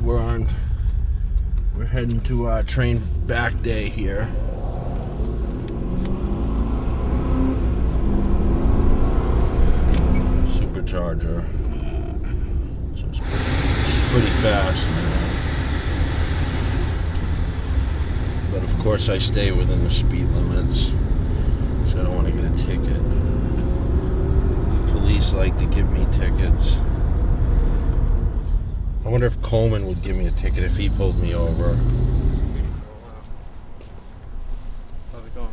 We're heading to our train back day here. Supercharger. So it's pretty fast. But of course I stay within the speed limits, so I don't want to get a ticket. Police like to give me tickets. I wonder if Coleman would give me a ticket if he pulled me over. How's it going?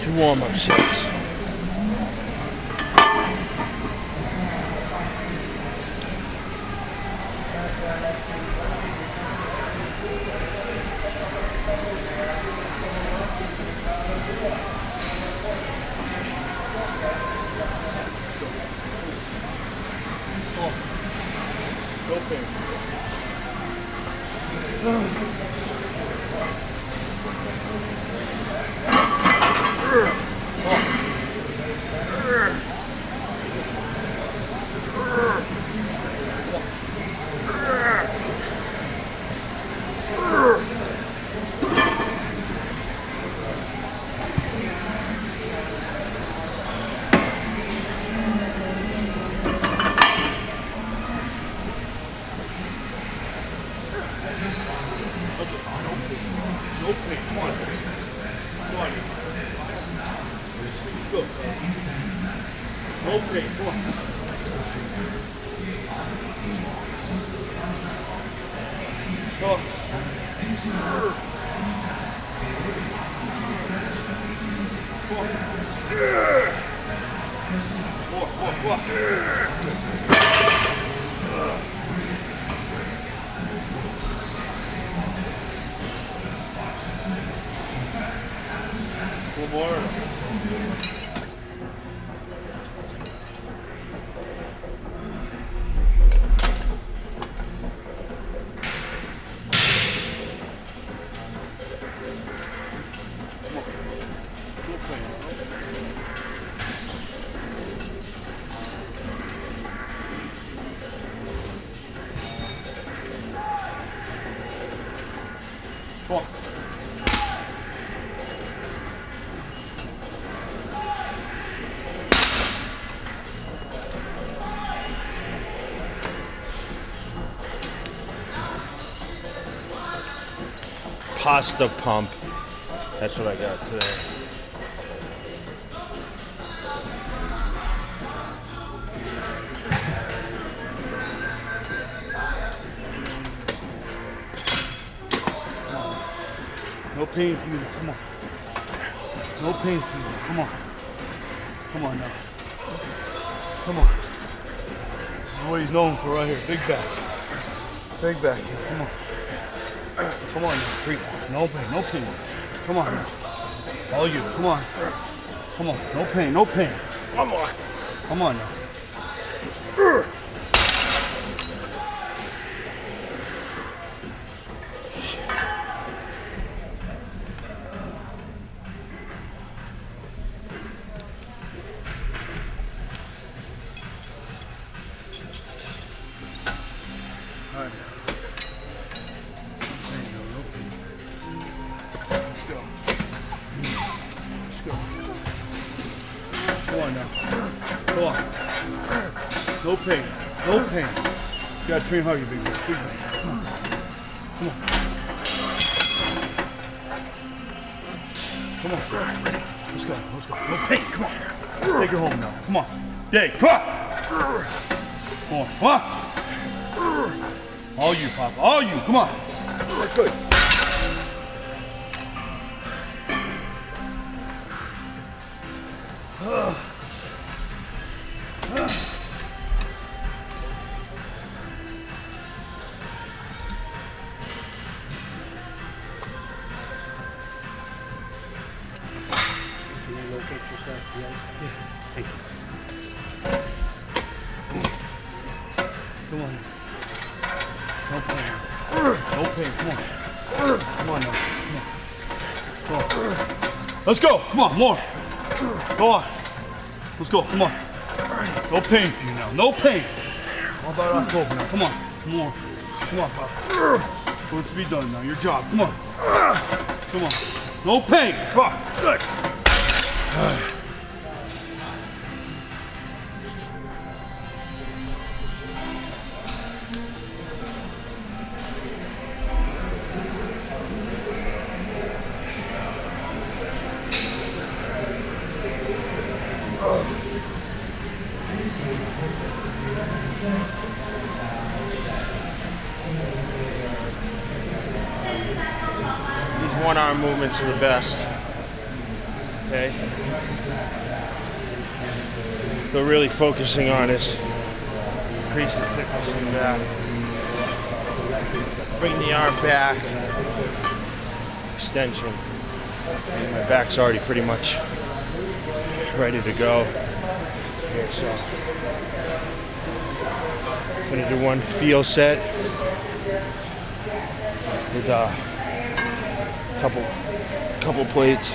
Two warm-up sets. Pasta pump. That's what I got today. No pain for you. Come on. No pain for you. Come on. Come on now. Come on. This is what he's known for right here. Big back. Big back. Come on. Come on now. Breathe. No pain. No pain. Come on now. All you. Come on. Come on. No pain. No pain. Come on. Come on now. Come on now. Come on. No pain. No pain. You gotta train hard, you big man. Big man. Come on. Come on. Come on. Ready? Let's go. Let's go. No pain. Come on. Let's take her home now. Come on. Day. Come on. Come on. Come on. All you, Papa. All you. Come on. Good. Come on. No pain. No pain. Come on. Come on now. Come on. Come on. Let's go. Come on. More. Go on. Let's go. Come on. No pain for you now. No pain. How about October now? Come on. More. Come on, Papa. What's to be done now? Your job. Come on. Come on. No pain. Come on. Good. These one-arm movements are the best. Okay? What we're really focusing on is increase the thickness in the back. Bring the arm back. Extension. And my back's already pretty much ready to go. Here, so I'm gonna do one feel set with a couple plates.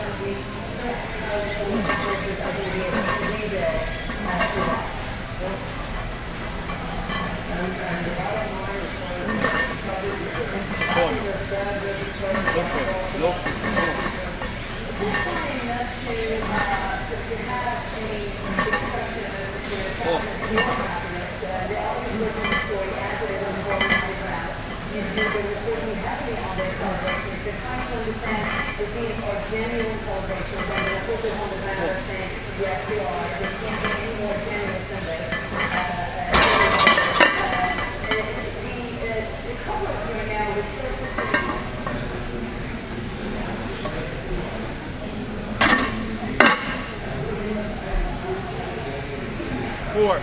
Four.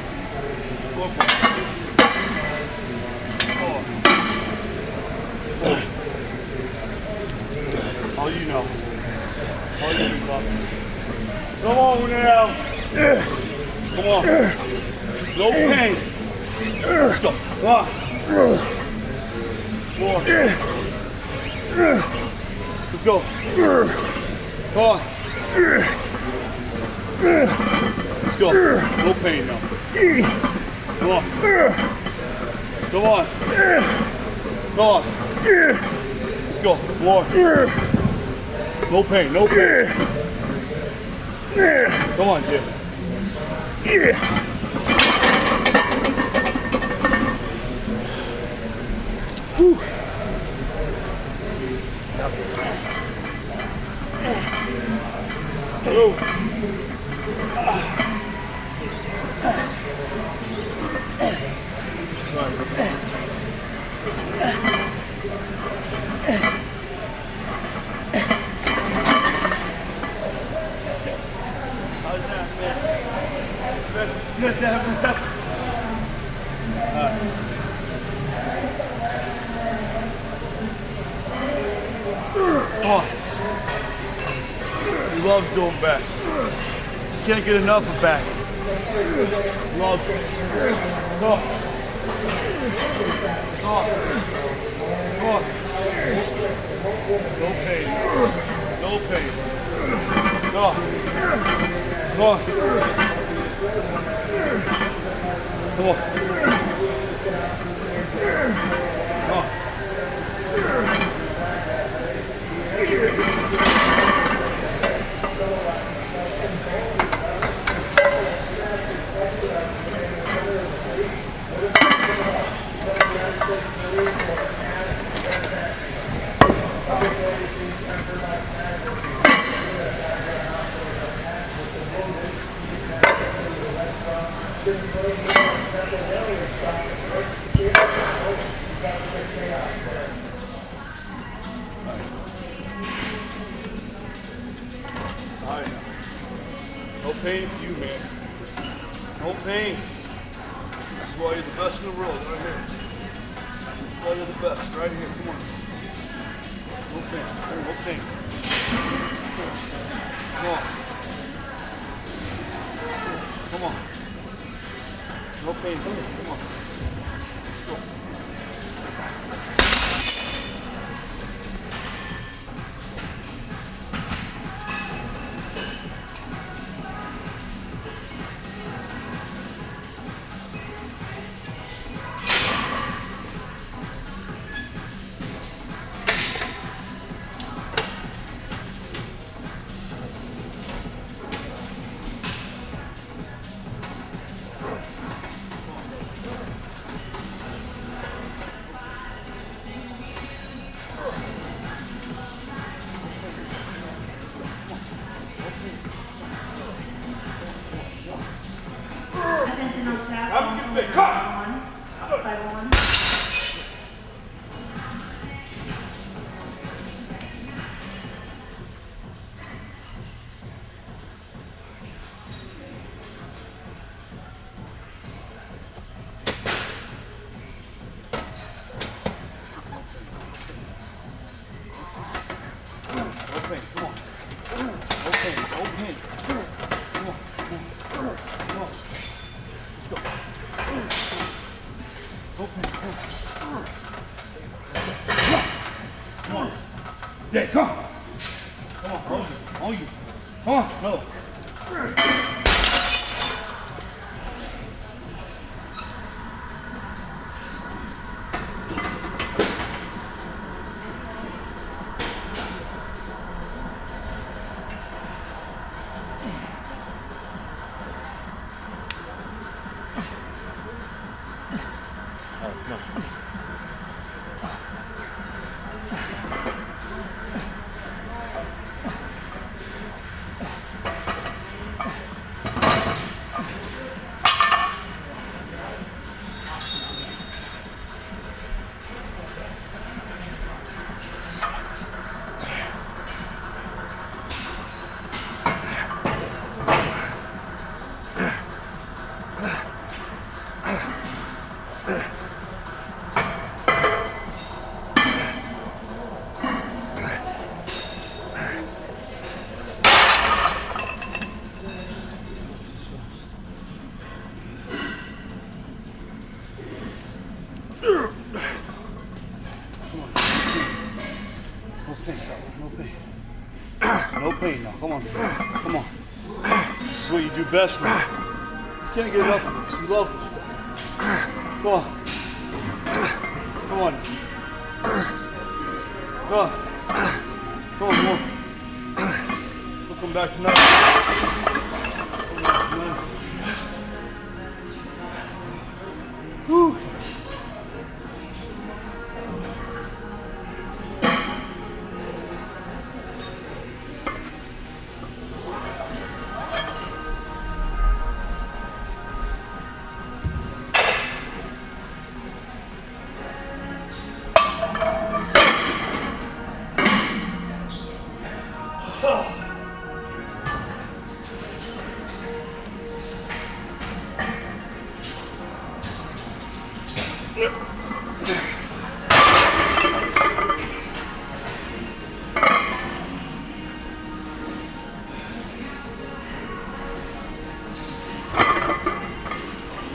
All you know. All you know. Come on now. Come on. No pain. Let's go. Come on. More. Let's go. Come on. Let's go. No pain now. Come on. Come on. Come on. Let's go. More. No pain. No pain. Come on, Jim. Woo. Nothing. Woo. Get that breath. Oh. He loves doing back. You can't get enough of back. Loves it. Go. Go. Go. No pain. No pain. Go. Go. Come on. Come on. Alright. No pain for you, man. No pain. This is why you're the best in the world, right here. This is why you're the best, right here. Come on. No pain. No pain. Come on. Come on. No pain. Come on. Let's go. Yeah, come on. Come on, on you. Come on, no. No pain now. Come on. Come on. This is what you do best now. You can't get enough of this. You love this stuff. Come on. Come on. Come on. Come on, more. We'll come back tonight. Whew.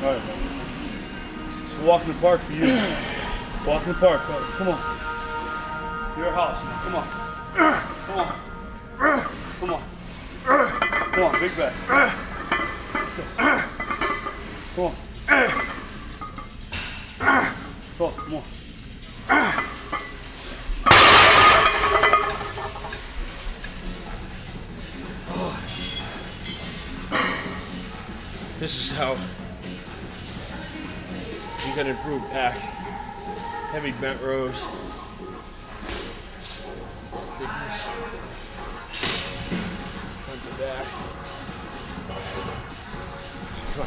Alright, it's a walk in the park for you. Walk in the park, come on. Your house, man. Come on. Come on. Come on. Come on, big back. Let's go. Come on. Come on. This is how you can improve back. Heavy bent rows. Thickness. Front to back. You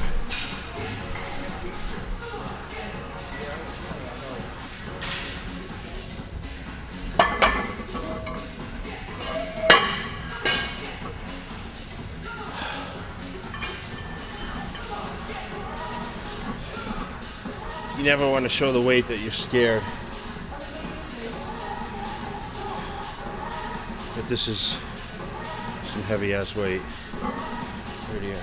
never want to show the weight that you're scared. But this is some heavy ass weight right here.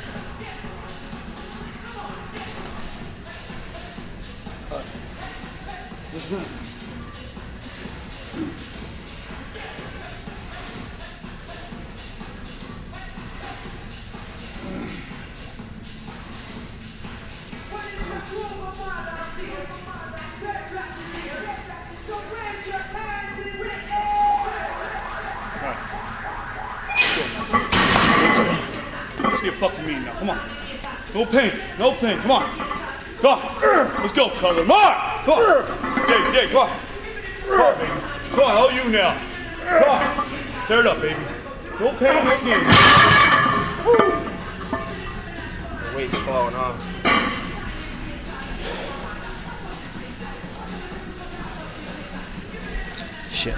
Let's get fucking mean now. Come on. No pain. No pain. Come on. Go on. Let's go, Cutler. Come on. Come on. Dig. Come on. Come on, baby. Come on. All you now. Come on. Tear it up, baby. No pain. No gain. The weight's falling off. Shit.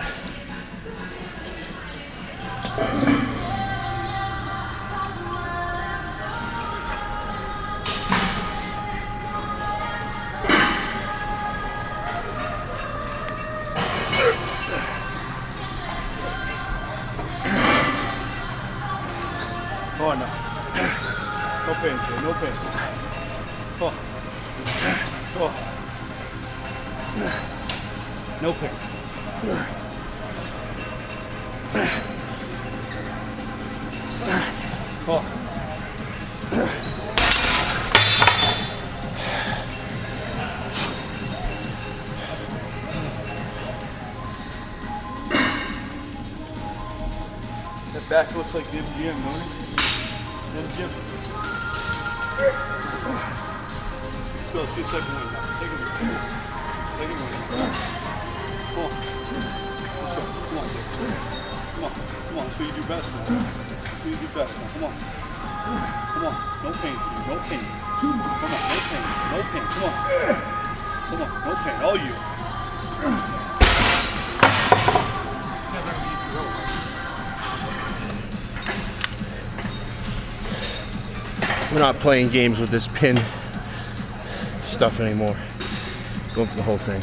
Come on now. No pain, kid. No pain. Come on. Come on. No pain. Come on. That back looks like the MGM, don't it? MGM. Let's go. Let's get second one now. Second one. Second one. Come on. Let's go. Come on, Jake. Come on. Come on. That's what you do best now. That's what you do best now. Come on. Come on. No pain for you. No pain. Come on. No pain. No pain. Come on. Come on. No pain. All you. We're not playing games with this pin stuff anymore. Going for the whole thing.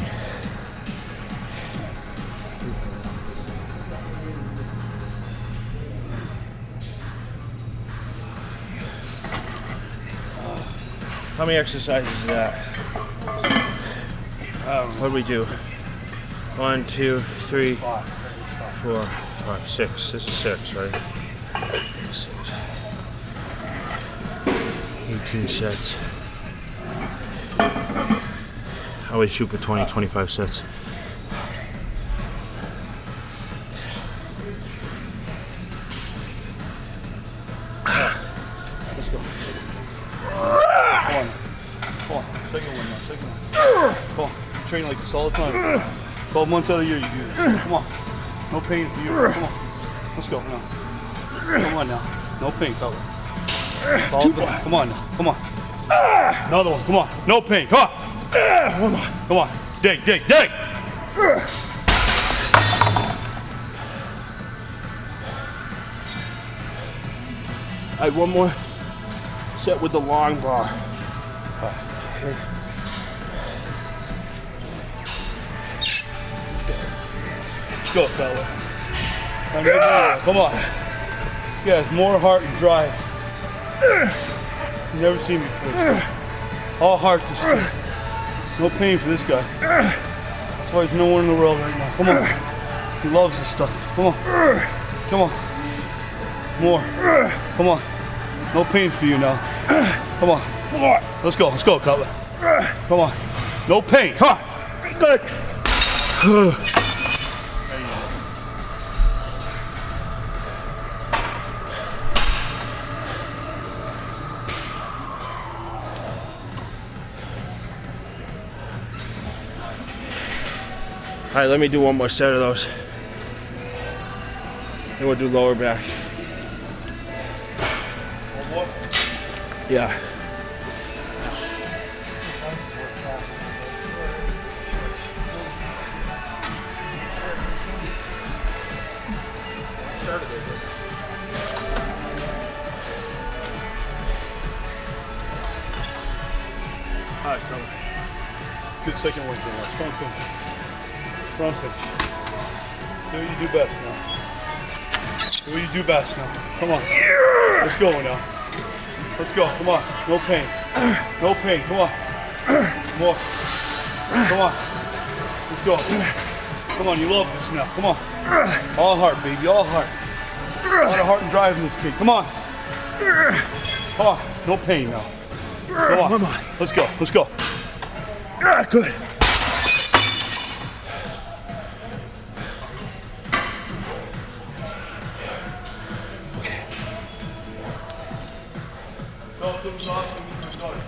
How many exercises is that? What do we do? 1, 2, 3, 4, 5, 6. This is 6, right? 6. 18 sets. I always shoot for 20, 25 sets. Let's go. Come on. Come on. Second one now. Second one. Come on. Train like this all the time. 12 months out of the year you do this. Come on. No pain for you. Come on. Let's go now. Come on now. No pain, Cutler. Come on now. Come on. Another one. Come on. No pain. Come on. Come on. Dig. All right, one more set with the long bar. Let's go, Cutler. Come on. This guy has more heart and drive. You've never seen me before. All heart this guy. No pain for this guy. That's why he's no one in the world right now. Come on. He loves this stuff. Come on. Come on. More. Come on. No pain for you now. Come on. Let's go. Let's go, Cutler. Come on. No pain. Come on. Good. All right, let me do one more set of those. Then we'll do lower back. One more? Yeah. started it. All right, Cutler. Good second one there. Strong finish. Strong finish. Do what you do best now. Do what you do best now. Come on. Yeah. Let's go now. Let's go. Come on. No pain. No pain. Come on. More. Come on. Let's go. Come on. You love this now. Come on. All heart, baby. All heart. A lot of heart and drive in this kid. Come on. Come on. No pain now. Come on. Come on. Let's go. Let's go. Good.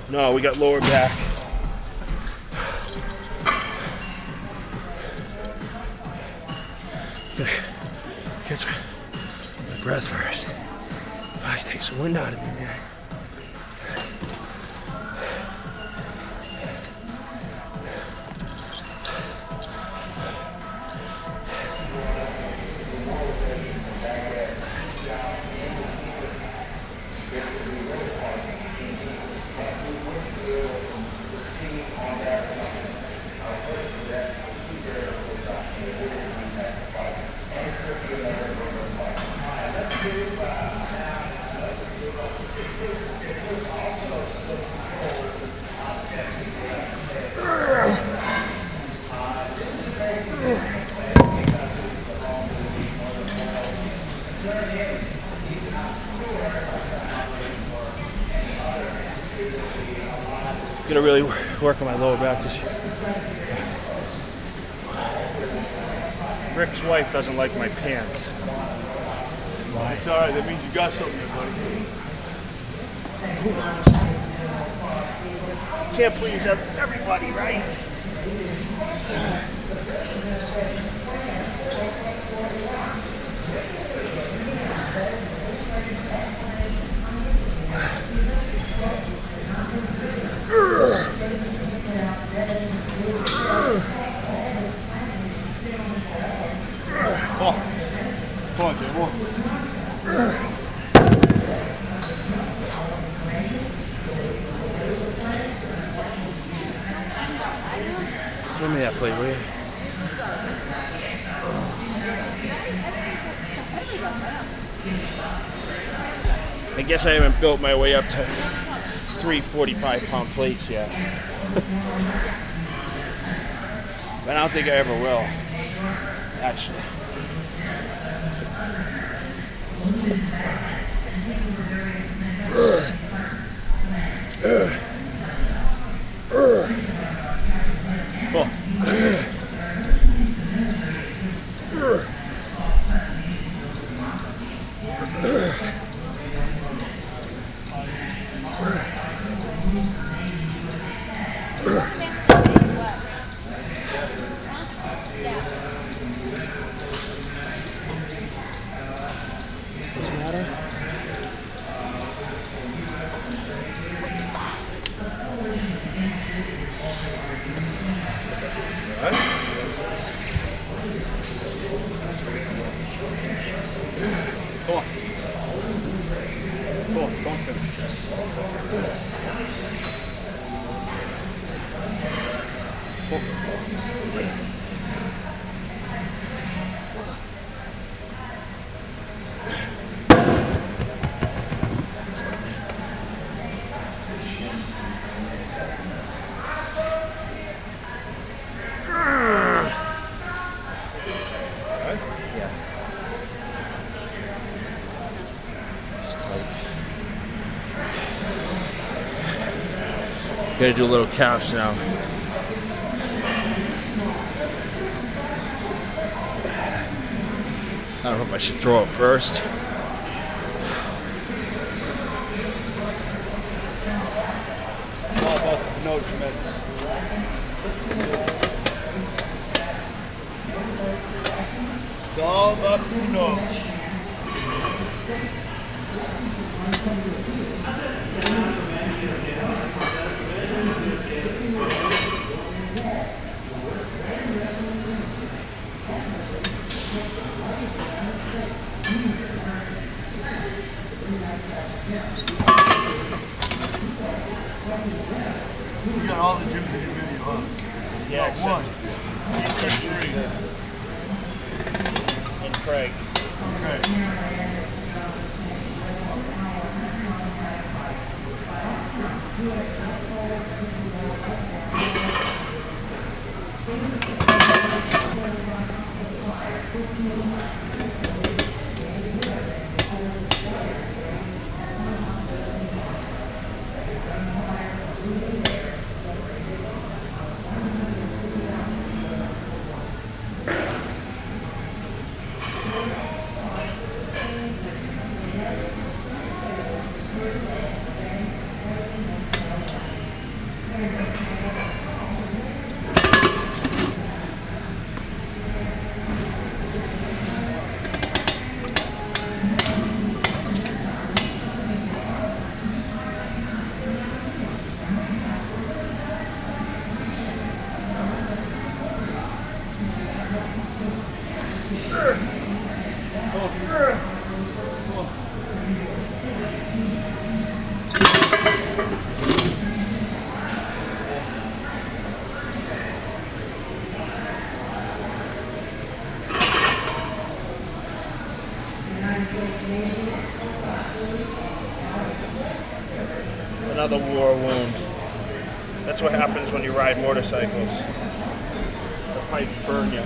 No, we got lower back. Catch my breath first. If I take some wind out of me, man. Gonna really work on my lower back this year. Rick's wife doesn't like my pants. It's all right. That means you got something there, buddy. Can't please everybody, right? Come on. Come on, Jay. Come on. Give me that plate, will you? I guess I haven't built my way up to 345-pound plates yet. But I don't think I ever will, actually. Come on. What's the matter? Come on. Come on, strong finish. Come on. Gotta do a little calves now. I don't know if I should throw up first. It's all about the nose meds. It's all about the nose. You got all the gyms in your video, huh? Yeah, Not one. except three. And Craig. Okay. Another war wound. That's what happens when you ride motorcycles. The pipes burn you.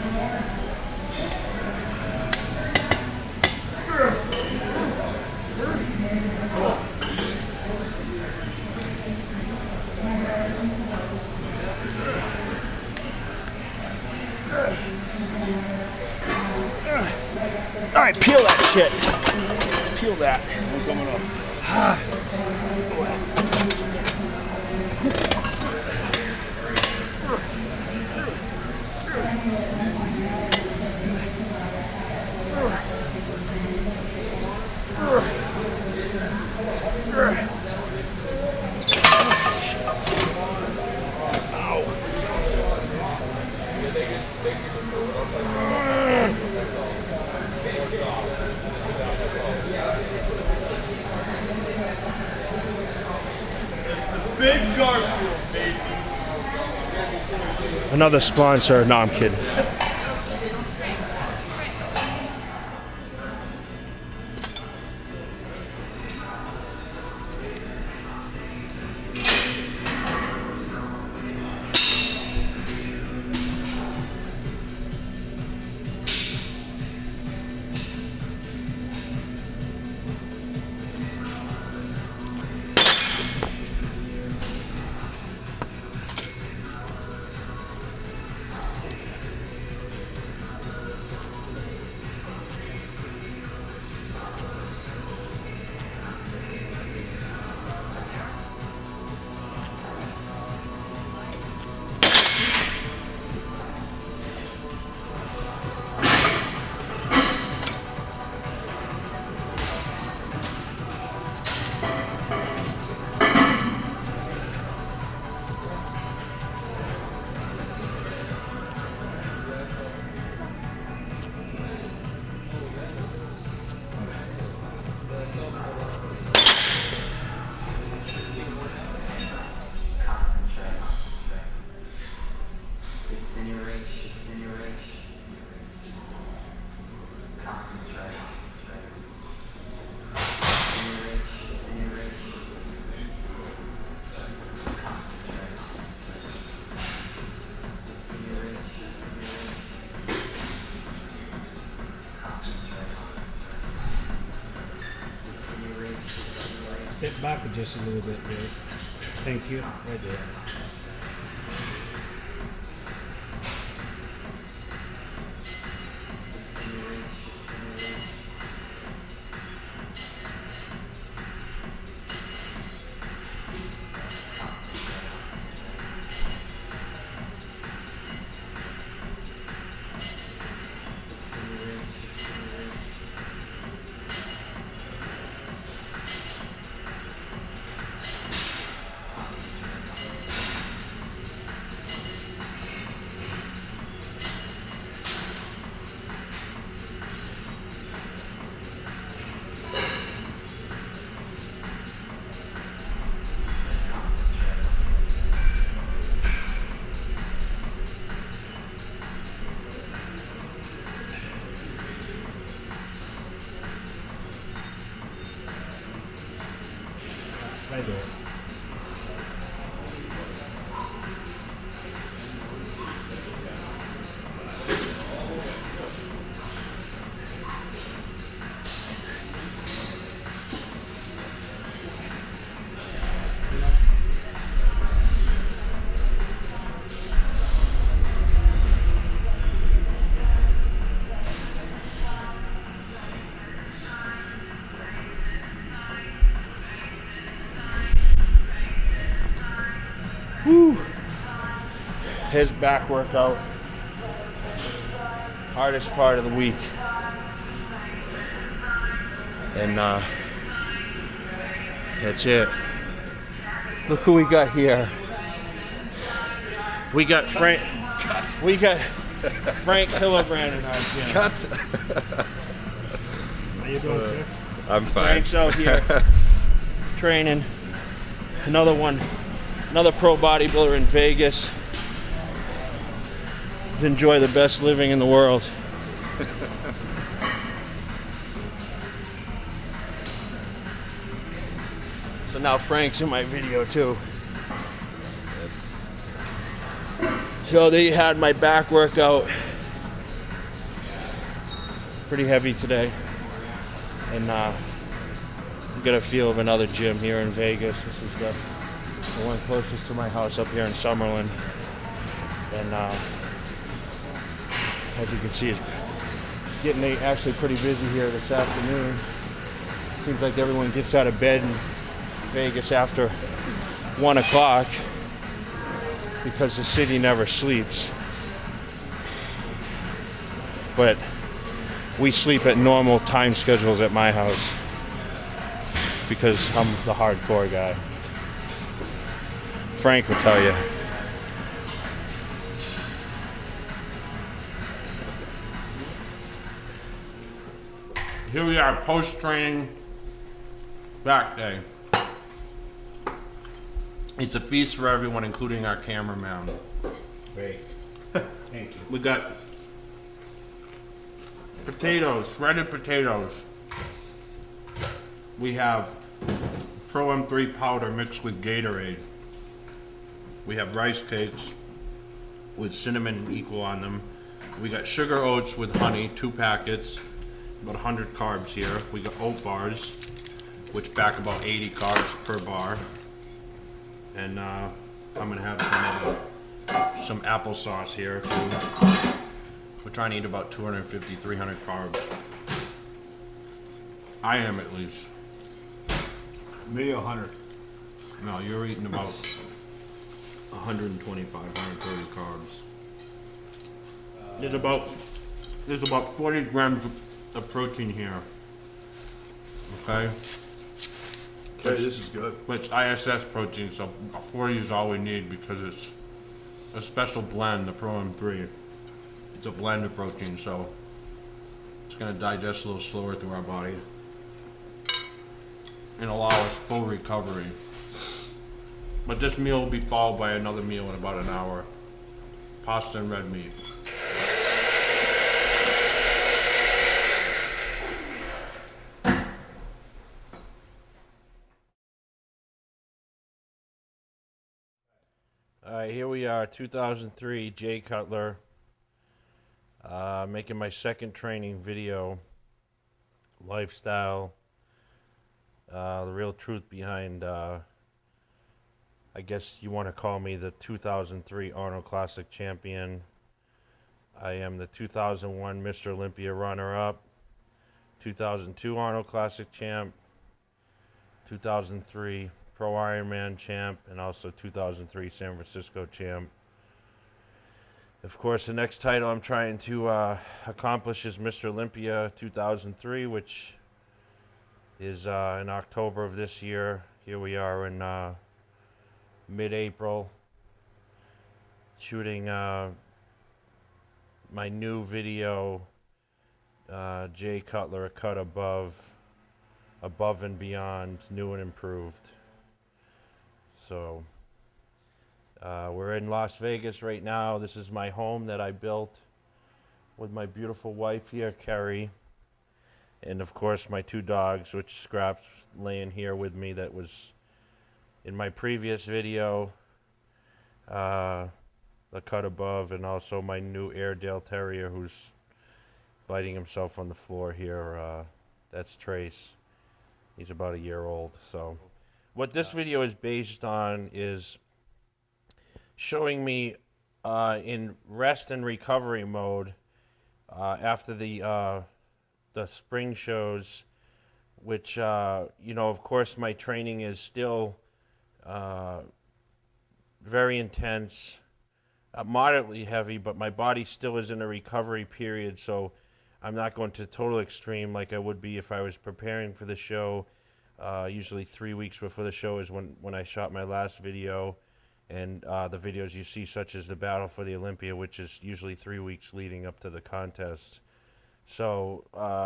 All right, peel that shit. Peel that. I'm coming up. Big Garfield, baby. Another sponsor. No, I'm kidding. Step back just a little bit there. Thank you. Right there. his back workout. Hardest part of the week. And that's it. Look who we got here. We got Frank. We got Frank Hillenbrand in our gym. Cut. How you doing, sir? I'm fine. Frank's out here training. Another pro bodybuilder in Vegas. Enjoy the best living in the world. So now Frank's in my video too. So they had my back workout. Pretty heavy today. And I'm got a feel of another gym here in Vegas. This is the one closest to my house up here in Summerlin. And as you can see, it's getting actually pretty busy here this afternoon. Seems like everyone gets out of bed in Vegas after 1 o'clock because the city never sleeps. But we sleep at normal time schedules at my house because I'm the hardcore guy. Frank will tell you. Here we are, post-training back day. It's a feast for everyone, including our cameraman. Great. Thank you. We got potatoes, shredded potatoes. We have Pro M3 powder mixed with Gatorade. We have rice cakes with cinnamon equal on them. We got sugar oats with honey, 2 packets, about 100 carbs here. We got oat bars, which back about 80 carbs per bar. And I'm gonna have some applesauce here too. We're trying to eat about 250, 300 carbs. I am at least. Me 100. No, you're eating about 125, 130 carbs. There's about 40 grams of protein here. Okay? Okay, this is good. It's ISS protein, so 40 is all we need because it's a special blend, the Pro M3. It's a blend of protein, so it's going to digest a little slower through our body and allow us full recovery. But this meal will be followed by another meal in about an hour. Pasta and red meat. Alright, here we are, 2003, Jay Cutler. Making my second training video. Lifestyle. The real truth behind, I guess you want to call me the 2003 Arnold Classic champion. I am the 2001 Mr. Olympia runner-up. 2002 Arnold Classic champ. 2003 Pro Ironman champ, and also 2003 San Francisco champ. Of course, the next title I'm trying to accomplish is Mr. Olympia 2003, which is in October of this year. Here we are in mid-April, shooting my new video, Jay Cutler, a cut above and beyond, new and improved. So we're in Las Vegas right now. This is my home that I built with my beautiful wife here, Carrie, and of course my 2 dogs, which Scrap's laying here with me. That was in my previous video, the cut above, and also my new Airedale Terrier who's biting himself on the floor here. That's Trace. He's about a year old. So what this video is based on is showing me in rest and recovery mode after the spring shows, which you know, of course my training is still very intense. moderately heavy, but my body still is in a recovery period, so I'm not going to total extreme like I would be if I was preparing for the show. Usually 3 weeks before the show is when I shot my last video, and the videos you see, such as the Battle for the Olympia, which is usually 3 weeks leading up to the contest. So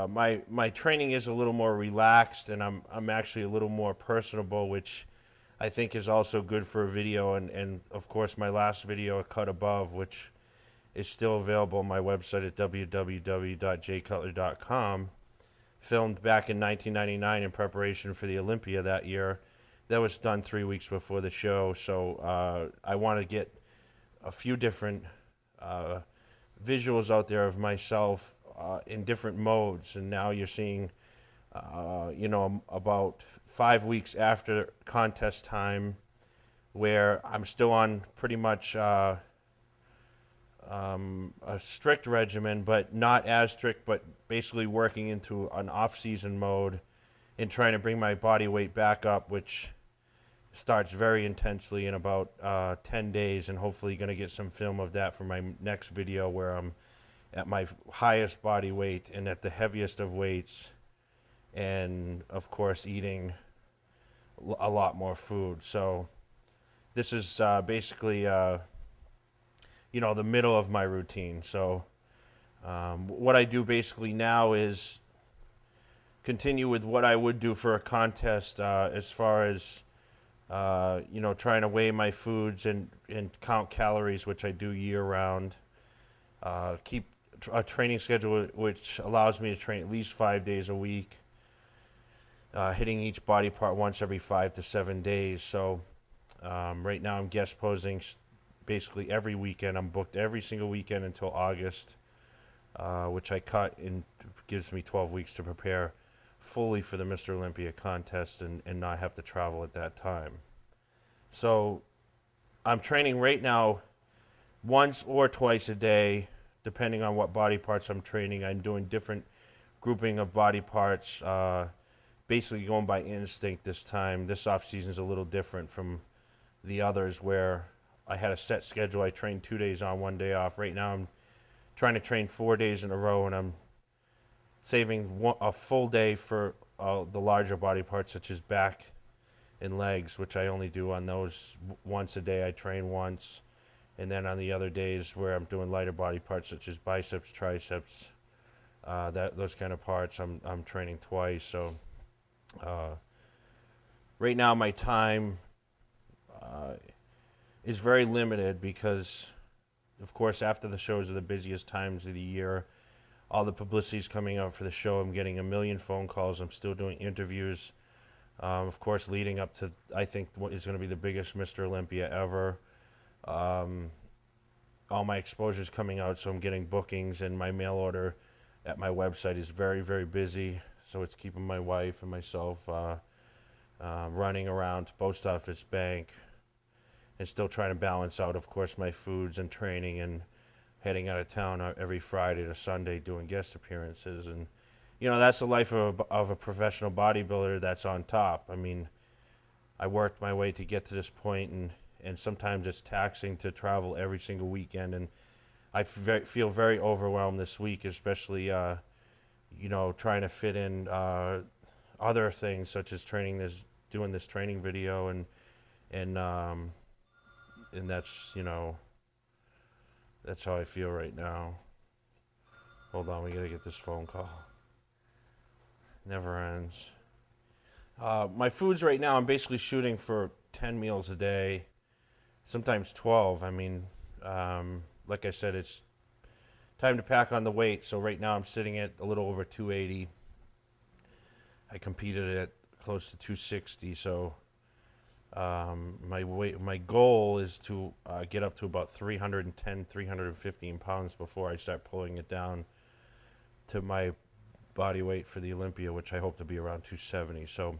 my training is a little more relaxed, and I'm actually a little more personable, which I think is also good for a video. And of course, my last video, A Cut Above, which is still available on my website at www.jcutler.com, filmed back in 1999 in preparation for the Olympia that year. That was done 3 weeks before the show, so I want to get a few different visuals out there of myself in different modes. And now you're seeing, about 5 weeks after contest time, where I'm still on pretty much a strict regimen, but not as strict, but basically working into an off-season mode and trying to bring my body weight back up, which starts very intensely in about 10 days, and hopefully going to get some film of that for my next video, where I'm at my highest body weight and at the heaviest of weights, and of course eating a lot more food. So this is basically the middle of my routine. So what I do basically now is continue with what I would do for a contest, as far as trying to weigh my foods and count calories, which I do year round. Keep a training schedule which allows me to train at least 5 days a week, hitting each body part once every 5 to 7 days. So right now I'm guest posing basically every weekend. I'm booked every single weekend until August, which I cut, and gives me 12 weeks to prepare fully for the Mr. Olympia contest and not have to travel at that time. So I'm training right now once or twice a day, depending on what body parts I'm training. I'm doing different grouping of body parts, basically going by instinct this time. This off season is a little different from the others, where I had a set schedule. I trained 2 days on, 1 day off. Right now I'm trying to train 4 days in a row, and I'm saving a full day for the larger body parts, such as back and legs, which I only do on those once a day. I train once, and then on the other days where I'm doing lighter body parts, such as biceps, triceps, those kind of parts, I'm training twice. So right now my time is very limited, because of course after the shows are the busiest times of the year. All the publicity is coming out for the show. I'm getting a million phone calls. I'm still doing interviews. Of course, leading up to, I think, what is going to be the biggest Mr. Olympia ever. All my exposure is coming out, so I'm getting bookings, and my mail order at my website is very, very busy. So it's keeping my wife and myself running around to post office, bank, and still trying to balance out, of course, my foods and training, and heading out of town every Friday to Sunday doing guest appearances. And that's the life of a professional bodybuilder that's on top. I mean, I worked my way to get to this point, and sometimes it's taxing to travel every single weekend. And I feel very overwhelmed this week, especially trying to fit in other things, such as doing this training video, and that's that's how I feel right now. Hold on, we gotta get this phone call. Never ends. My foods right now, I'm basically shooting for 10 meals a day, sometimes 12. I mean, like I said, it's time to pack on the weight. So right now I'm sitting at a little over 280. I competed at close to 260. So my goal is to get up to about 310, 315 pounds before I start pulling it down to my body weight for the Olympia, which I hope to be around 270. So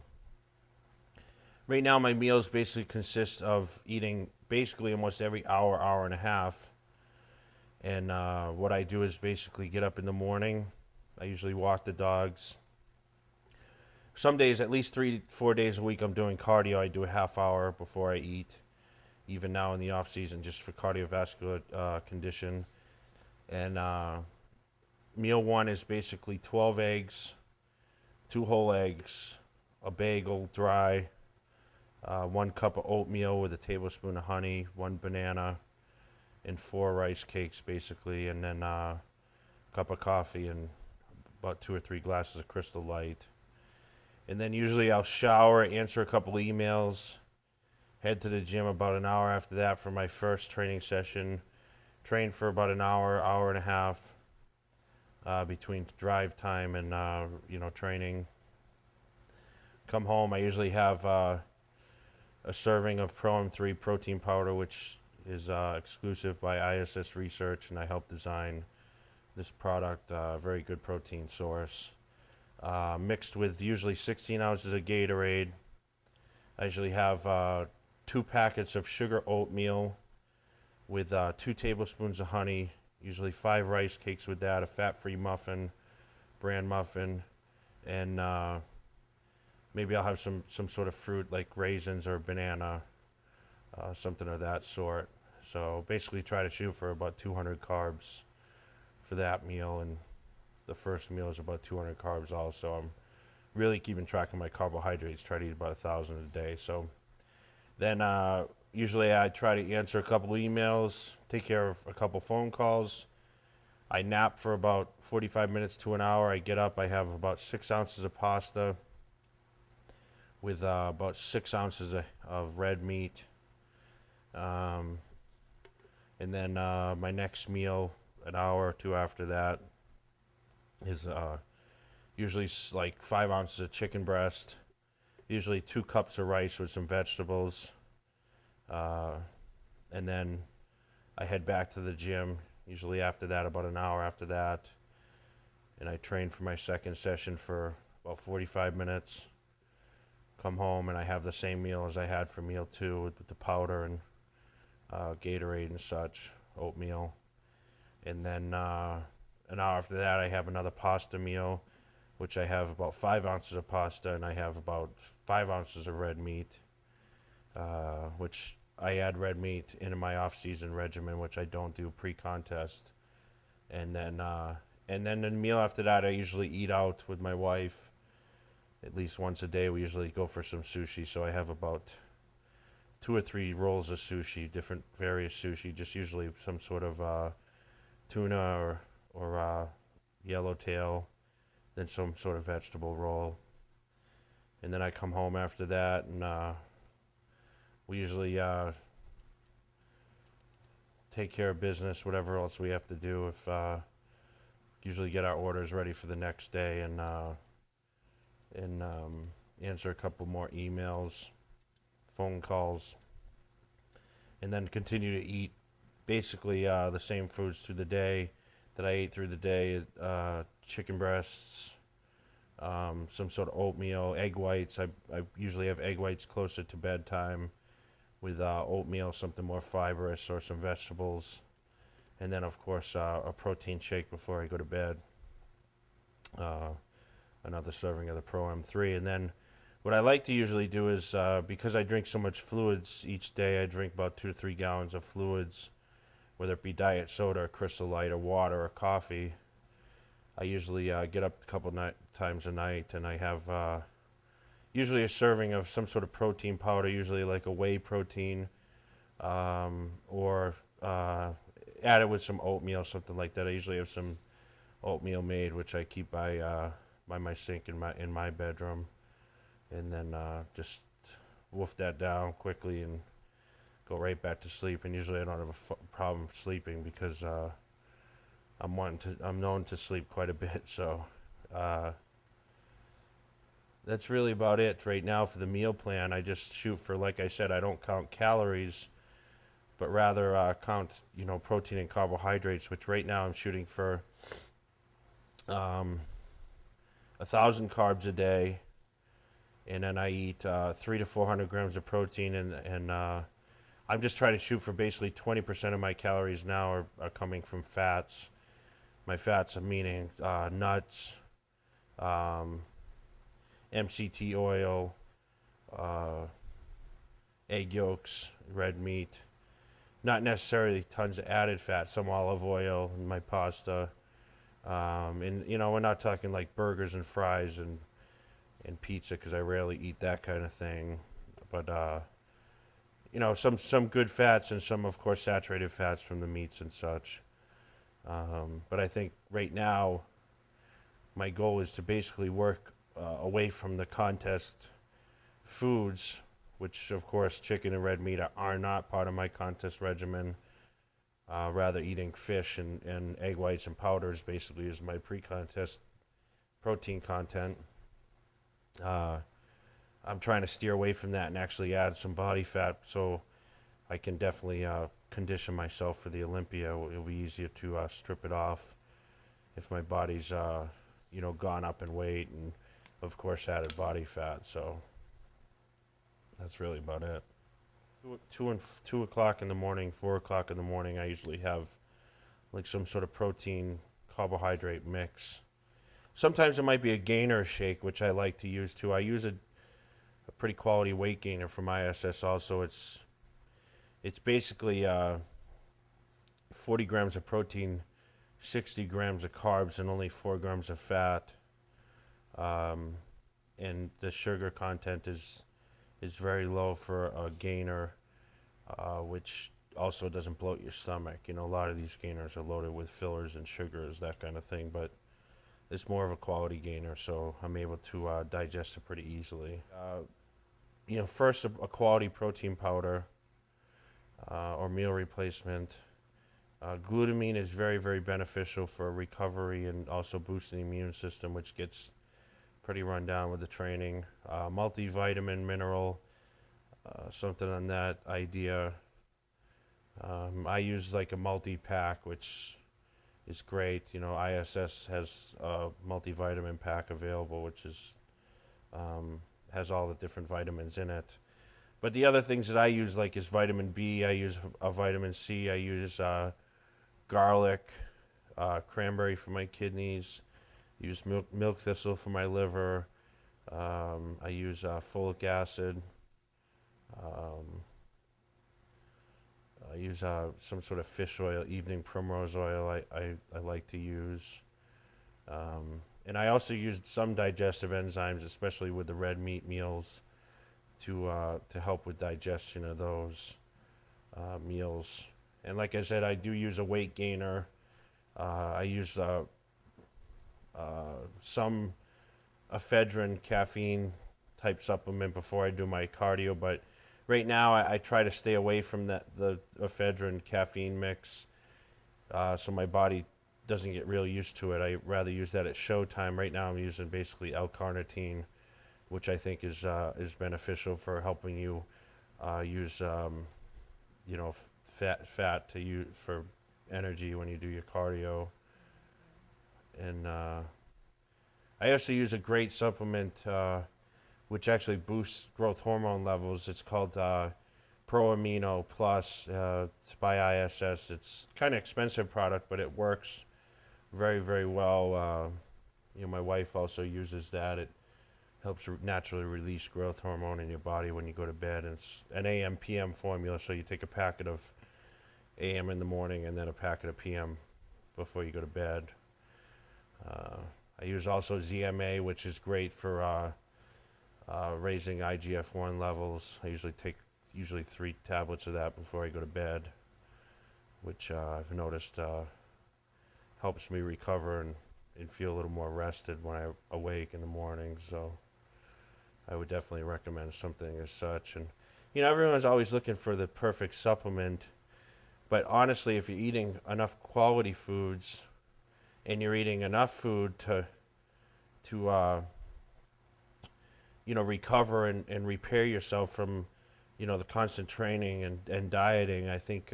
right now my meals basically consist of eating basically almost every hour, hour and a half. And what I do is basically get up in the morning. I usually walk the dogs. Some days, at least 3-4 days a week, I'm doing cardio. I do a half hour before I eat. even now in the off season, just for cardiovascular condition. And meal one is basically 12 eggs, 2 whole eggs, a bagel dry, 1 cup of oatmeal with a tablespoon of honey, 1 banana, and 4 rice cakes basically, and then a cup of coffee and about 2 or 3 glasses of Crystal Light. And then usually I'll shower, answer a couple emails, head to the gym about an hour after that for my first training session, train for about an hour, hour and a half, between drive time and training. Come home, I usually have a serving of Pro M3 protein powder, which is exclusive by ISS Research, and I helped design this product. Very good protein source. Mixed with usually 16 ounces of Gatorade. I usually have 2 packets of sugar oatmeal with 2 tablespoons of honey, usually 5 rice cakes with that, a fat-free muffin, bran muffin, and maybe I'll have some sort of fruit like raisins or banana, something of that sort. So basically try to shoot for about 200 carbs for that meal, and the first meal is about 200 carbs also. I'm really keeping track of my carbohydrates, try to eat about 1,000 a day. So then usually I try to answer a couple emails, take care of a couple phone calls. I nap for about 45 minutes to an hour. I get up, I have about 6 ounces of pasta with about 6 ounces of red meat. And then my next meal, an hour or two after that, is usually like 5 ounces of chicken breast, usually 2 cups of rice with some vegetables. And then I head back to the gym, usually after that, about an hour after that. And I train for my second session for about 45 minutes. Come home and I have the same meal as I had for meal 2 with the powder and Gatorade and such, oatmeal. And then an hour after that, I have another pasta meal, which I have about 5 ounces of pasta, and I have about 5 ounces of red meat, which I add red meat into my off-season regimen, which I don't do pre-contest. And then the meal after that, I usually eat out with my wife. At least once a day, we usually go for some sushi. So I have about 2 or 3 rolls of sushi, different various sushi, just usually some sort of tuna or yellowtail, then some sort of vegetable roll. And then I come home after that, and we usually take care of business, whatever else we have to do. If usually get our orders ready for the next day, and answer a couple more emails, phone calls, and then continue to eat basically the same foods through the day that I ate through the day. Chicken breasts, some sort of oatmeal, egg whites. I usually have egg whites closer to bedtime with oatmeal, something more fibrous, or some vegetables. And then, of course, a protein shake before I go to bed. Another serving of the Pro M3. And then what I like to usually do is, because I drink so much fluids each day, I drink about 2 to 3 gallons of fluids, whether it be diet soda or Crystal Light or water or coffee. I usually get up a couple times a night, and I have usually a serving of some sort of protein powder, usually like a whey protein, or add it with some oatmeal, something like that. I usually have some oatmeal made, which I keep by my sink in my bedroom, and then just wolf that down quickly and go right back to sleep. And usually I don't have a problem sleeping because I'm known to sleep quite a bit. So that's really about it right now for the meal plan. I just shoot for, like I said, I don't count calories, but rather count protein and carbohydrates, which right now I'm shooting for 1,000 carbs a day, and then I eat 300 to 400 grams of protein, and I'm just trying to shoot for basically 20% of my calories now are coming from fats. My fats are meaning nuts, MCT oil, egg yolks, red meat. Not necessarily tons of added fat, some olive oil in my pasta. And, we're not talking like burgers and fries and pizza because I rarely eat that kind of thing. But, some good fats and some, of course, saturated fats from the meats and such. But I think right now, my goal is to basically work away from the contest foods, which of course chicken and red meat are not part of my contest regimen. Rather eating fish and egg whites and powders basically is my pre-contest protein content. I'm trying to steer away from that and actually add some body fat so I can definitely condition myself for the Olympia. It'll be easier to strip it off if my body's gone up in weight, and of course added body fat. So that's really about it. 2 o'clock in the morning, 4 o'clock in the morning, I usually have like some sort of protein carbohydrate mix. Sometimes it might be a gainer shake, which I like to use too. I use a pretty quality weight gainer from ISS also. It's basically 40 grams of protein, 60 grams of carbs, and only 4 grams of fat. And the sugar content is very low for a gainer, which also doesn't bloat your stomach. A lot of these gainers are loaded with fillers and sugars, that kind of thing, but it's more of a quality gainer, so I'm able to digest it pretty easily. First, a quality protein powder or meal replacement. Glutamine is very, very beneficial for recovery and also boosting the immune system, which gets pretty run down with the training. Multivitamin, mineral, something on that idea. I use like a multi-pack, which is great. ISS has a multivitamin pack available, which is has all the different vitamins in it. But the other things that I use, like, is vitamin B. I use a vitamin C. I use garlic, cranberry for my kidneys. I use milk thistle for my liver. I use folic acid. I use some sort of fish oil, evening primrose oil I like to use. And I also use some digestive enzymes, especially with the red meat meals, to help with digestion of those meals. And like I said, I do use a weight gainer. I use some ephedrine caffeine type supplement before I do my cardio, but right now I try to stay away from the ephedrine caffeine mix, so my body doesn't get real used to it. I rather use that at showtime. Right now I'm using basically L-carnitine, which I think is beneficial for helping you use fat to use for energy when you do your cardio. And I also use a great supplement which actually boosts growth hormone levels. It's called Pro Amino Plus. It's by ISS. It's kind of expensive product, but it works very, very well. My wife also uses that. It helps naturally release growth hormone in your body when you go to bed. And it's an AM PM formula, so you take a packet of AM in the morning and then a packet of PM before you go to bed. I use also ZMA, which is great for raising IGF-1 levels. I usually take 3 tablets of that before I go to bed, which I've noticed helps me recover and feel a little more rested when I awake in the morning. So I would definitely recommend something as such. And everyone's always looking for the perfect supplement, but honestly, if you're eating enough quality foods and you're eating enough food to recover and repair yourself from the constant training and dieting, I think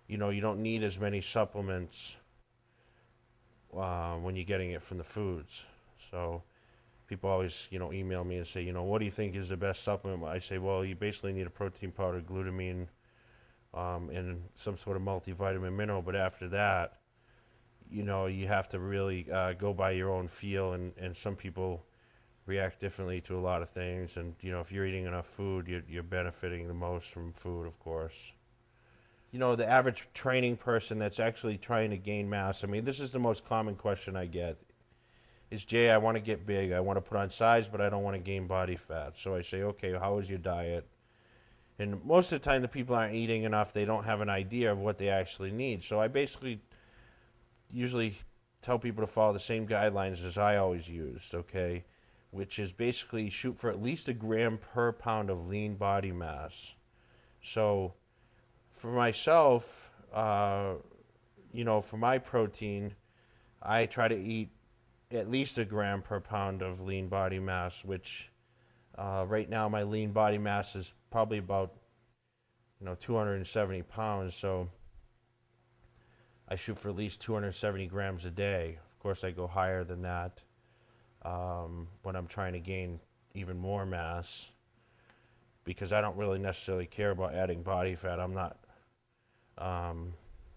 you don't need as many supplements when you're getting it from the foods. So people always email me and say, what do you think is the best supplement? I say, well, you basically need a protein powder, glutamine, and some sort of multivitamin mineral. But after that, you have to really go by your own feel, and some people react differently to a lot of things. And, you know, if you're eating enough food, you're benefiting the most from food, of course. You know, the average training person that's actually trying to gain mass, I mean, this is the most common question I get, is, Jay, I want to get big. I want to put on size, but I don't want to gain body fat. So I say, okay, how is your diet? And most of the time, the people aren't eating enough. They don't have an idea of what they actually need. So I basically usually tell people to follow the same guidelines as I always used, okay? Which is basically shoot for at least 1 gram per pound of lean body mass. So for myself, you know, for my protein, I try to eat at least 1 gram per pound of lean body mass, which right now my lean body mass is probably about, you know, 270 pounds. So I shoot for at least 270 grams a day. Of course, I go higher than that when I'm trying to gain even more mass, because I don't really necessarily care about adding body fat. I'm not,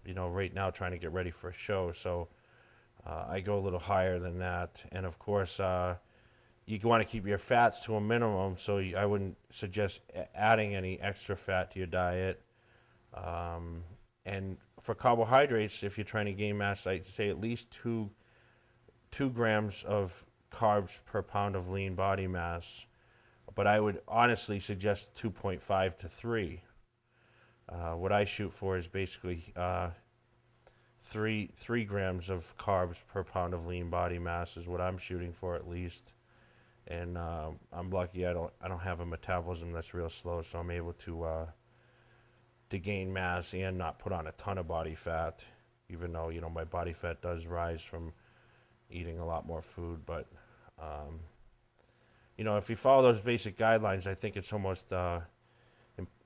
you know, right now trying to get ready for a show. So I go a little higher than that. And of course, you want to keep your fats to a minimum, so I wouldn't suggest adding any extra fat to your diet. And for carbohydrates, if you're trying to gain mass, I'd say at least two grams of carbs per pound of lean body mass. But I would honestly suggest 2.5 to 3. What I shoot for is basically 3 grams of carbs per pound of lean body mass is what I'm shooting for, at least. And I'm lucky I don't have a metabolism that's real slow, so I'm able to gain mass and not put on a ton of body fat, even though, you know, my body fat does rise from eating a lot more food. But you know, if you follow those basic guidelines, I think it's almost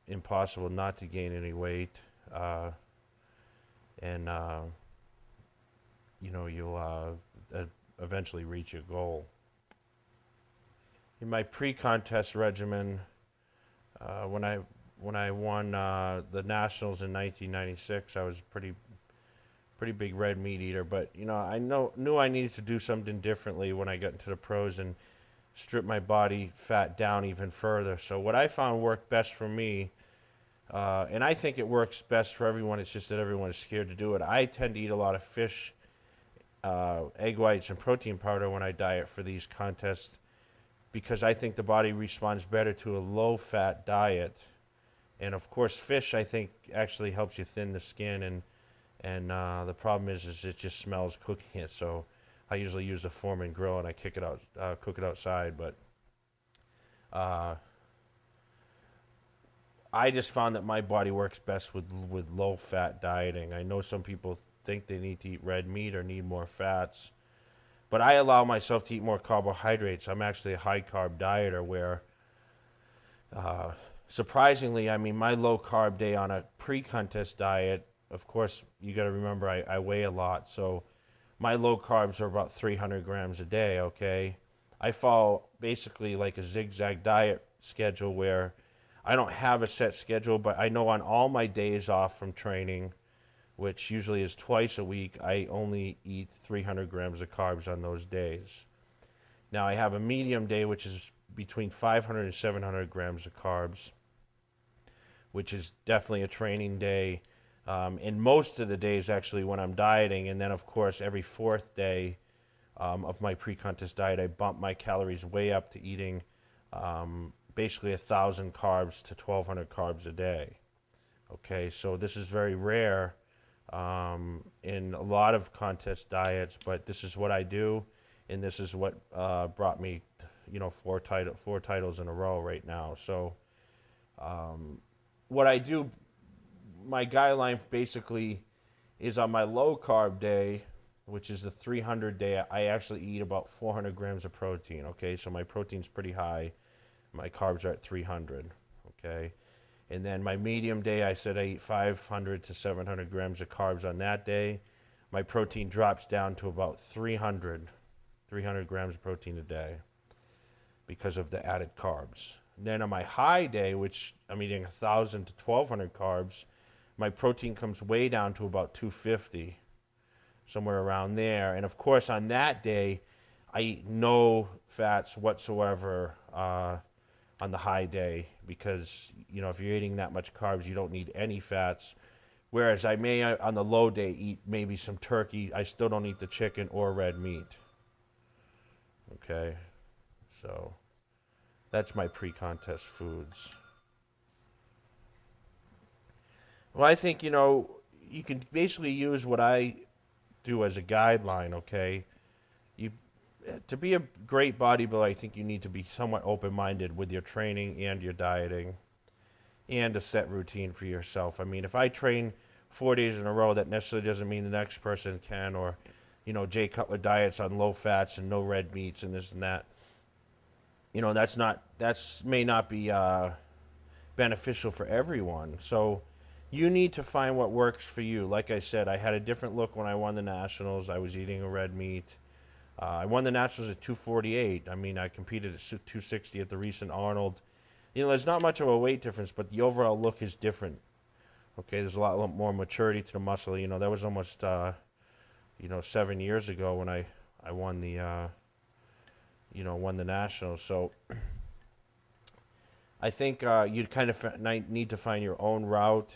impossible not to gain any weight, and you know, you'll eventually reach your goal. In my pre-contest regimen, when I won the nationals in 1996, I was a pretty big red meat eater. But you know, I knew I needed to do something differently when I got into the pros and strip my body fat down even further. So what I found worked best for me, and I think it works best for everyone, it's just that everyone is scared to do it. I tend to eat a lot of fish, egg whites, and protein powder when I diet for these contests, because I think the body responds better to a low-fat diet. And of course, fish, I think, actually helps you thin the skin, and the problem is it just smells cooking it. So I usually use a Foreman grill and I cook it outside. But I just found that my body works best with low-fat dieting. I know some people think they need to eat red meat or need more fats, but I allow myself to eat more carbohydrates. I'm actually a high-carb dieter where, surprisingly, I mean, my low-carb day on a pre-contest diet, of course, you got to remember I weigh a lot, so my low carbs are about 300 grams a day, okay? I follow basically like a zigzag diet schedule where I don't have a set schedule, but I know on all my days off from training, which usually is twice a week, I only eat 300 grams of carbs on those days. Now, I have a medium day, which is between 500 and 700 grams of carbs, which is definitely a training day. And most of the days, actually, when I'm dieting, and then, of course, every fourth day of my pre-contest diet, I bump my calories way up to eating basically 1,000 carbs to 1,200 carbs a day. Okay, so this is very rare in a lot of contest diets, but this is what I do, and this is what brought me, you know, four titles in a row right now. So what I do, my guideline basically is on my low carb day, which is the 300 day, I actually eat about 400 grams of protein, okay? So my protein's pretty high. My carbs are at 300, okay? And then my medium day, I said I eat 500 to 700 grams of carbs on that day. My protein drops down to about 300 grams of protein a day because of the added carbs. And then on my high day, which I'm eating 1,000 to 1,200 carbs, my protein comes way down to about 250, somewhere around there. And of course, on that day, I eat no fats whatsoever on the high day because, if you're eating that much carbs, you don't need any fats. Whereas I may, on the low day, eat maybe some turkey. I still don't eat the chicken or red meat. Okay? So that's my pre-contest foods. Well, I think, you can basically use what I do as a guideline, okay? You To be a great bodybuilder, I think you need to be somewhat open-minded with your training and your dieting and a set routine for yourself. I mean, if I train 4 days in a row, that necessarily doesn't mean the next person can, or, Jay Cutler diets on low fats and no red meats and this and that. That's may not be beneficial for everyone. So you need to find what works for you. Like I said, I had a different look when I won the Nationals. I was eating a red meat. I won the Nationals at 248. I mean, I competed at 260 at the recent Arnold. There's not much of a weight difference, but the overall look is different. Okay, there's a lot more maturity to the muscle. That was almost, 7 years ago when I won the, won the Nationals. So I think you kind of need to find your own route,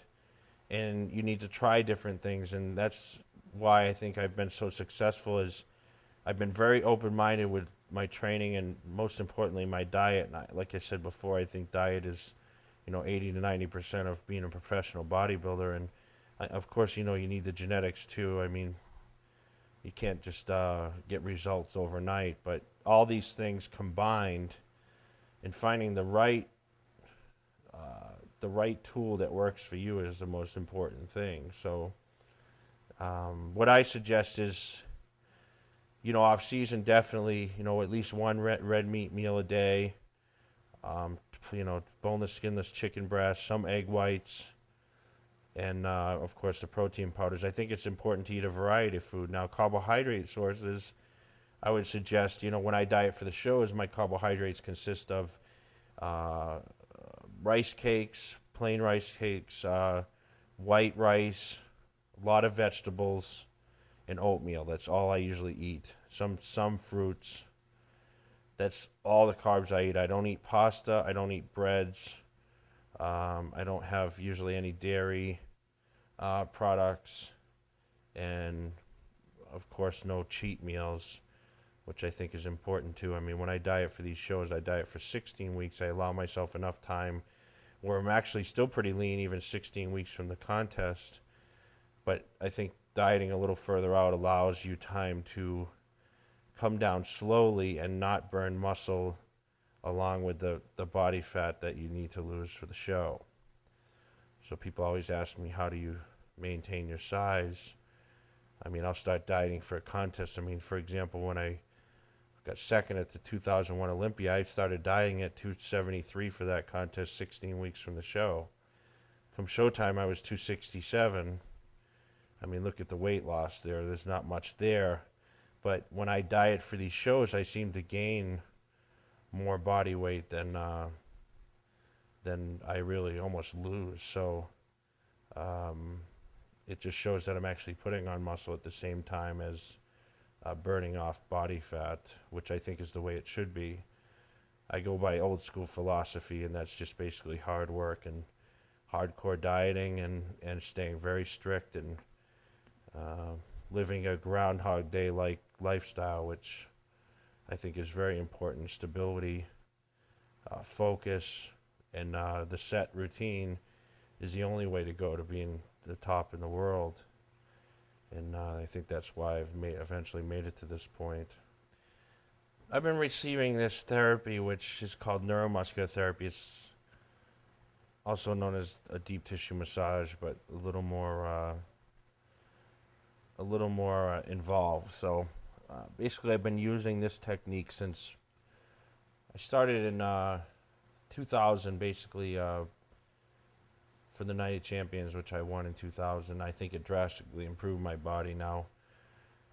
and you need to try different things. And that's why I think I've been so successful is I've been very open-minded with my training and, most importantly, my diet. And like I said before, I think diet is, 80 to 90% of being a professional bodybuilder. And, of course, you need the genetics, too. I mean, you can't just get results overnight. But all these things combined and finding the right tool that works for you is the most important thing. So what I suggest is, off season, definitely, at least one red meat meal a day, boneless, skinless chicken breast, some egg whites, and, of course, the protein powders. I think it's important to eat a variety of food. Now, carbohydrate sources, I would suggest, when I diet for the shows, my carbohydrates consist of rice cakes, plain rice cakes, white rice, a lot of vegetables, and oatmeal. That's all I usually eat. Some fruits. That's all the carbs I eat. I don't eat pasta. I don't eat breads. I don't have usually any dairy products. And, of course, no cheat meals, which I think is important too. I mean, when I diet for these shows, I diet for 16 weeks. I allow myself enough time where I'm actually still pretty lean even 16 weeks from the contest. But I think dieting a little further out allows you time to come down slowly and not burn muscle along with the body fat that you need to lose for the show. So people always ask me, how do you maintain your size? I mean, I'll start dieting for a contest. I mean, for example, when I got second at the 2001 Olympia, I started dieting at 273 for that contest 16 weeks from the show. Come showtime, I was 267. I mean, look at the weight loss there. There's not much there. But when I diet for these shows, I seem to gain more body weight than I really almost lose. So it just shows that I'm actually putting on muscle at the same time as burning off body fat, which I think is the way it should be. I go by old school philosophy, and that's just basically hard work and hardcore dieting and staying very strict and living a Groundhog Day-like lifestyle, which I think is very important. Stability, focus, and the set routine is the only way to go to being the top in the world. And I think that's why I've eventually made it to this point. I've been receiving this therapy, which is called neuromuscular therapy. It's also known as a deep tissue massage, but a little more involved. So basically, I've been using this technique since I started in 2000, basically for the Night of Champions, which I won in 2000. I think it drastically improved my body now.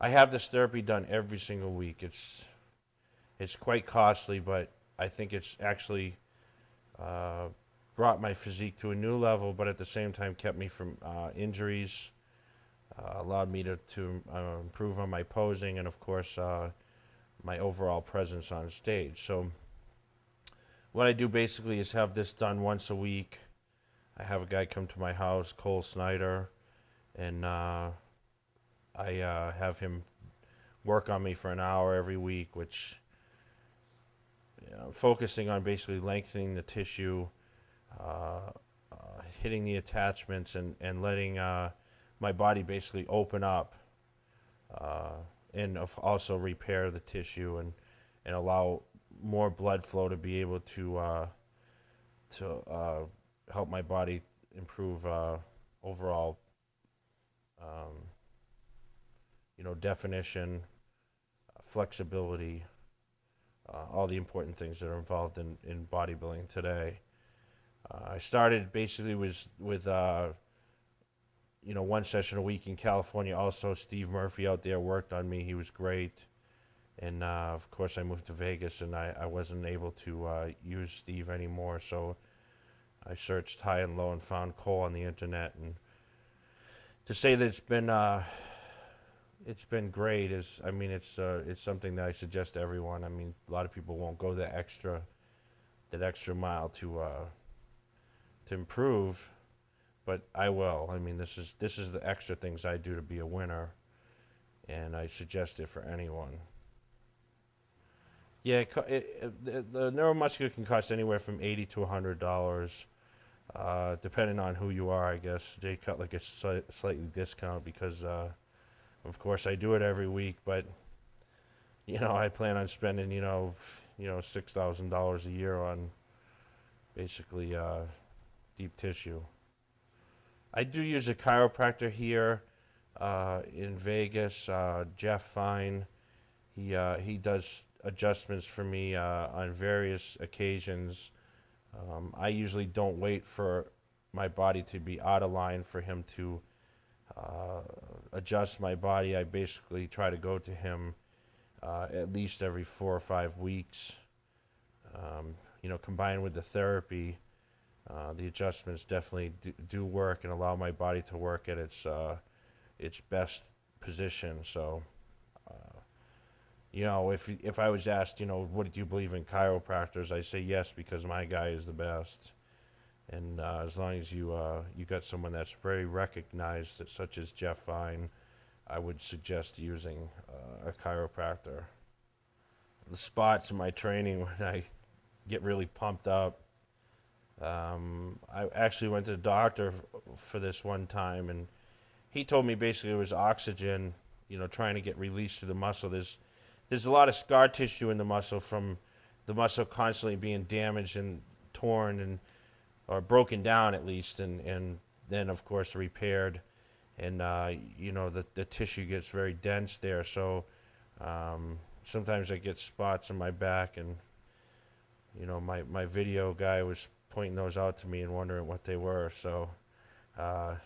I have this therapy done every single week. It's quite costly, but I think it's actually brought my physique to a new level, but at the same time kept me from injuries, allowed me to improve on my posing, and of course my overall presence on stage. So what I do basically is have this done once a week. I have a guy come to my house, Cole Snyder, and I have him work on me for an hour every week, which focusing on basically lengthening the tissue, uh, hitting the attachments, and letting my body basically open up, uh, and also repair the tissue and allow more blood flow to be able to help my body improve overall, um, definition, flexibility, all the important things that are involved in bodybuilding today. I started basically with one session a week in California. Also, Steve Murphy out there worked on me. He was great. And of course, I moved to Vegas, and I wasn't able to use Steve anymore. So I searched high and low and found Cole on the internet. And to say that it's been great is, I mean, it's something that I suggest to everyone. I mean, a lot of people won't go that extra mile to improve, but I will. I mean, this is the extra things I do to be a winner, and I suggest it for anyone. Yeah, the neuromuscular can cost anywhere from $80 to $100, depending on who you are, I guess. Jay Cutler gets slightly discount because, of course, I do it every week, but I plan on spending $6,000 a year on basically deep tissue. I do use a chiropractor here in Vegas, Jeff Fine. He does adjustments for me on various occasions. I usually don't wait for my body to be out of line for him to adjust my body. I basically try to go to him at least every 4 or 5 weeks. Combined with the therapy, the adjustments definitely do work and allow my body to work at its best position. So, if I was asked, what do you believe in chiropractors, I say yes, because my guy is the best. And as long as you got someone that's very recognized, such as Jeff Fine, I would suggest using a chiropractor. The spots in my training when I get really pumped up, I actually went to the doctor for this one time, and he told me basically it was oxygen, trying to get released to the muscle. There's a lot of scar tissue in the muscle from the muscle constantly being damaged and torn or broken down at least, and then of course repaired, and the tissue gets very dense there. So sometimes I get spots on my back, and my video guy was pointing those out to me and wondering what they were. So I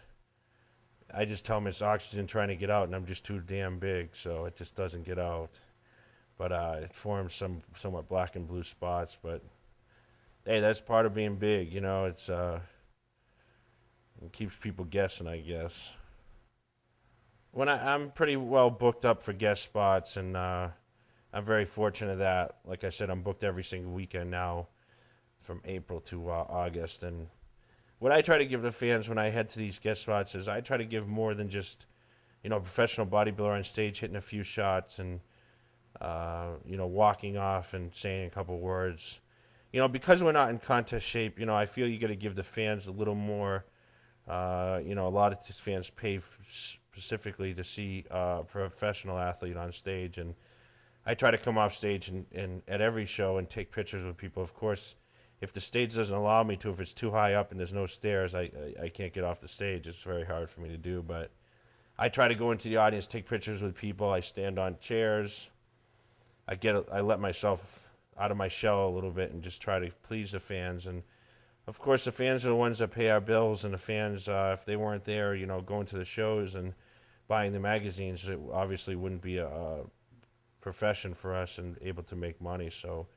just tell him it's oxygen trying to get out, and I'm just too damn big, so it just doesn't get out. But it forms some somewhat black and blue spots. But hey, that's part of being big, it keeps people guessing, I guess. When I'm pretty well booked up for guest spots, and I'm very fortunate that, like I said, I'm booked every single weekend now from April to August. And what I try to give the fans when I head to these guest spots is I try to give more than just, professional bodybuilder on stage hitting a few shots and, walking off and saying a couple words. Because we're not in contest shape, I feel you got to give the fans a little more. A lot of fans pay specifically to see a professional athlete on stage, and I try to come off stage and at every show and take pictures with people. Of course, if the stage doesn't allow me to, if it's too high up and there's no stairs, I can't get off the stage. It's very hard for me to do, but I try to go into the audience, take pictures with people. I stand on chairs. I let myself out of my shell a little bit and just try to please the fans. And of course, the fans are the ones that pay our bills, and the fans, if they weren't there, going to the shows and buying the magazines, it obviously wouldn't be a profession for us and able to make money. So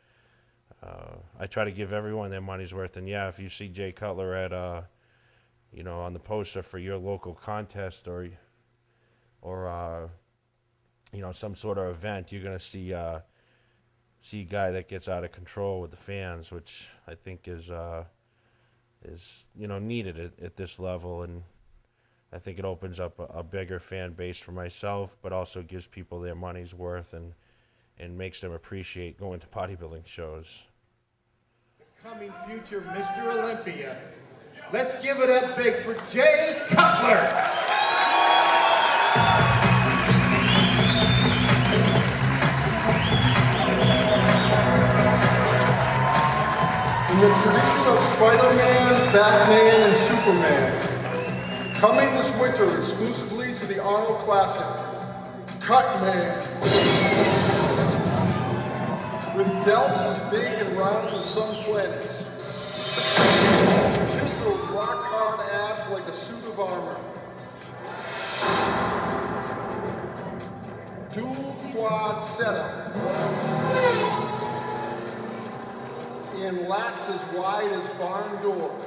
I try to give everyone their money's worth. And yeah, if you see Jay Cutler at on the poster for your local contest or some sort of event, you're going to see see a guy that gets out of control with the fans, which I think is needed at this level, and I think it opens up a bigger fan base for myself, but also gives people their money's worth and makes them appreciate going to bodybuilding shows. Coming future Mr. Olympia. Let's give it up big for Jay Cutler. In the tradition of Spider-Man, Batman, and Superman, coming this winter exclusively to the Arnold Classic, Cutman. With delts as big and round as some planets. Chiseled rock-hard abs like a suit of armor. Dual quad setup. And lats as wide as barn doors.